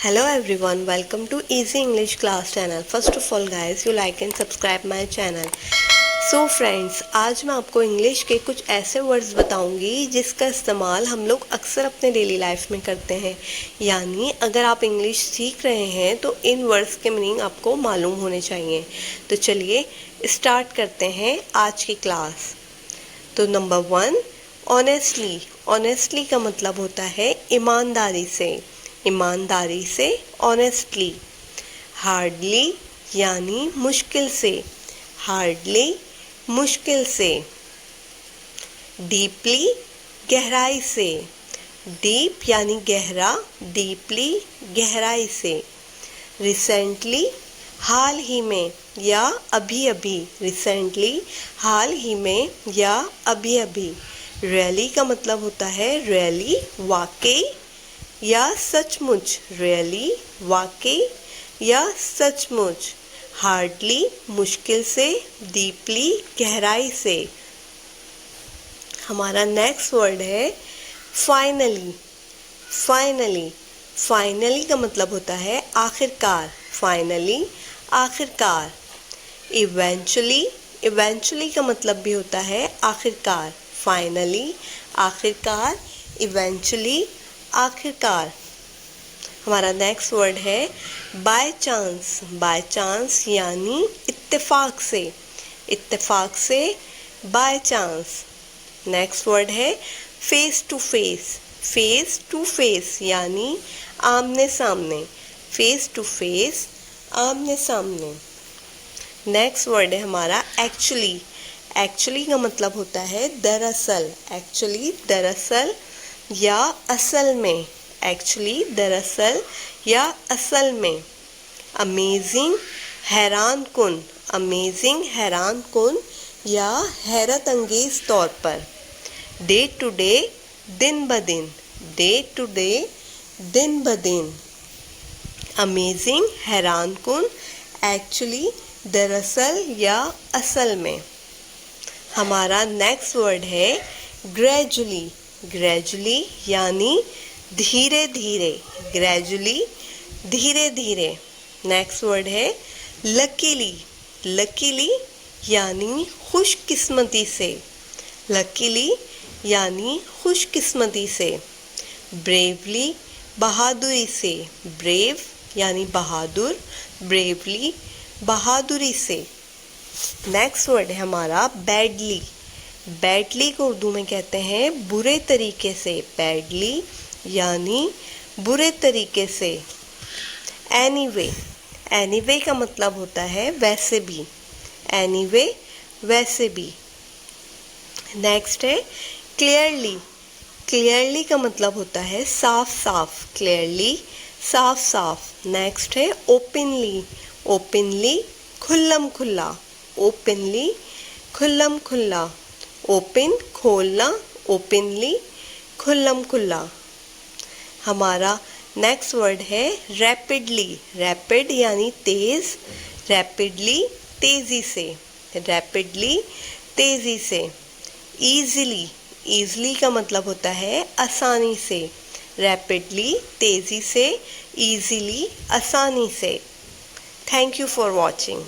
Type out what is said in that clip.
Hello everyone, welcome to Easy English class channel. First of all guys, you like and subscribe my channel. So friends, आज मैं आपको English के कुछ ऐसे words बताऊंगी जिसका इस्तेमाल हम लोग अक्सर अपने डेली लाइफ में करते हैं। यानी अगर आप इंग्लिश सीख रहे हैं तो इन वर्ड्स के मीनिंग आपको मालूम होने चाहिए। तो चलिए स्टार्ट करते हैं आज की क्लास। तो नंबर 1, ऑनेस्टली। ऑनेस्टली का मतलब होता है ईमानदारी से, ईमानदारी से ऑनेस्टली। हार्डली यानी मुश्किल से, हार्डली मुश्किल से। डीपली गहराई से, डीप यानी गहरा, डीपली गहराई से। रिसेंटली हाल ही में या अभी अभी, रिसेंटली हाल ही में या अभी अभी। रियली का मतलब होता है रियली वाकई या सचमुच, रियली वाकई या सचमुच। हार्डली मुश्किल से, डीपली गहराई से। हमारा नेक्स्ट वर्ड है फाइनली। फाइनली, फाइनली का मतलब होता है आखिरकार, फाइनली आखिरकार। इवेंचुअली, इवेंचुअली का मतलब भी होता है आखिरकार। फाइनली आखिरकार, इवेंचुअली आखिरकार। हमारा नेक्स्ट वर्ड है बाय चांस। बाय चांस यानी इत्तेफाक से, इत्तेफाक से बाय चांस। नेक्स्ट वर्ड है face to face. Face to face यानी आमने सामने, फेस टू फेस आमने सामने। नेक्स्ट वर्ड है हमारा एक्चुअली। एक्चुअली का मतलब होता है दरअसल, एक्चुअली दरअसल या असल में, एक्चुअली दरअसल या असल में। अमेजिंग हैरान कुन, अमेजिंग हैरान कुन या हैरत अंगेज तौर पर। डे टू डे दिन ब दिन, डे टू डे दिन ब दिन। अमेजिंग हैरान कुन, एक्चुअली दरअसल या असल में। हमारा नेक्स्ट वर्ड है ग्रेजुअली। ग्रेजुअली यानी धीरे धीरे, ग्रेजुअली धीरे धीरे। नेक्स्ट वर्ड है लकीली। लकीली यानी खुशकिस्मती से, लकीली यानी खुशकिस्मती से। ब्रेवली बहादुरी से, ब्रेव यानी बहादुर, ब्रेवली बहादुरी से। नेक्स्ट वर्ड है हमारा बैडली। बैडली को उर्दू में कहते हैं बुरे तरीके से, बैडली यानी बुरे तरीके से। एनीवे, एनीवे का मतलब होता है वैसे भी, एनीवे वैसे भी। नेक्स्ट है क्लियरली। क्लियरली का मतलब होता है साफ साफ, क्लियरली साफ साफ। नेक्स्ट है ओपनली। ओपनली खुल्लम खुल्ला, ओपनली खुल्लम खुल्ला। ओपन खोलना, ओपनली खुल्लम खुल्ला। हमारा नेक्स्ट वर्ड है रैपिडली। रैपिड यानी तेज, रैपिडली तेजी से, रैपिडली तेजी से। ईजिली, ईजिली का मतलब होता है आसानी से, रैपिडली तेजी से, ईजिली आसानी से। Thank you for watching.